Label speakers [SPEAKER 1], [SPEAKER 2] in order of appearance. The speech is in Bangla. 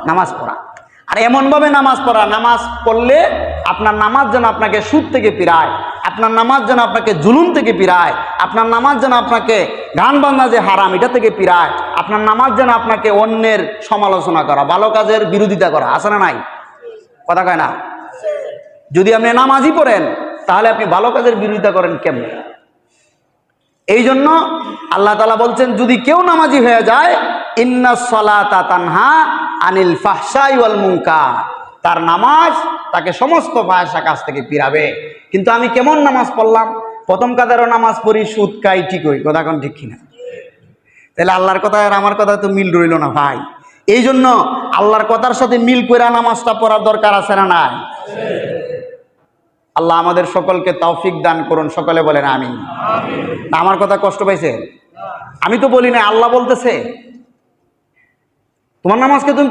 [SPEAKER 1] নামাজ পড়া। আর এমনভাবে নামাজ পড়া, নামাজ পড়লে আপনার নামাজ যেন আপনাকে সুদ থেকে ফিরায়, আপনার নামাজ যেন আপনাকে জুলুম থেকে ফিরায়, আপনার নামাজ যেন আপনাকে গান বাজনা যে হারাম এটা থেকে ফিরায়, আপনার নামাজ যেন আপনাকে অন্যের সমালোচনা করা, ভালো কাজের বিরোধিতা করা, আছে না নাই? কথা কয় না? যদি আপনি নামাজই পড়েন তাহলে আপনি ভালো কাজের বিরোধিতা করেন কেমনে? এই জন্য আল্লাহ তাআলা বলছেন, যদি কেউ নামাজি হয়ে যায়, ইন্নাস সালাতা তানহা আনিল ফাহশাই ওয়াল মুনকার, তার নামাজ তাকে সমস্ত ফাহশা কাজ থেকে ফিরাবে। কিন্তু আমি কেমন নামাজ পড়লাম? প্রথম কাতারও নামাজ পড়ি, সুদ খাই, ঠিক হই, কথা কোন ঠিক কিনা? তাহলে আল্লাহর কথা আর আমার কথা তো মিল রইল না ভাই। এই জন্য আল্লাহর কথার সাথে মিল করে নামাজটা পড়ার দরকার আছে না নাই? আল্লাহ আমাদের সকলকে তৌফিক দান করুন, সকলে বলেন আমিন। আমার কথা কষ্ট পাইছে? আমি তো বলি না, আল্লাহ বলতেছে তোমার নামাজকে তুমি